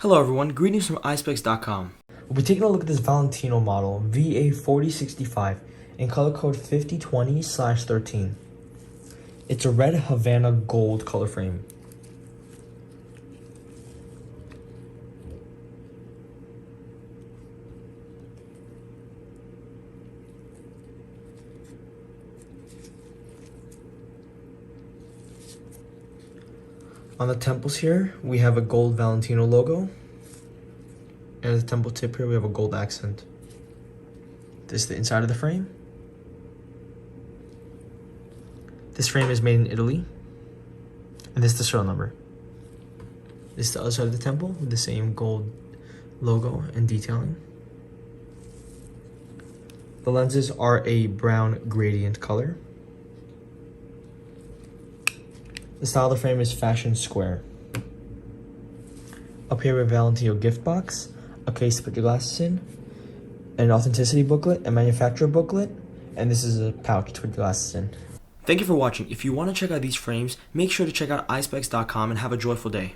Hello everyone, greetings from Eyespecs.com. We'll be taking a look at this Valentino model, VA4065, in color code 5020/13. It's a red Havana gold color frame. On the temples here, we have a gold Valentino logo. And at the temple tip here, we have a gold accent. This is the inside of the frame. This frame is made in Italy. And this is the serial number. This is the other side of the temple with the same gold logo and detailing. The lenses are a brown gradient color. The style of the frame is fashion square. Up here we have a Valentino gift box, a case to put your glasses in, an authenticity booklet, a manufacturer booklet, and this is a pouch to put your glasses in. Thank you for watching. If you want to check out these frames, make sure to check out Eyespecs.com and have a joyful day.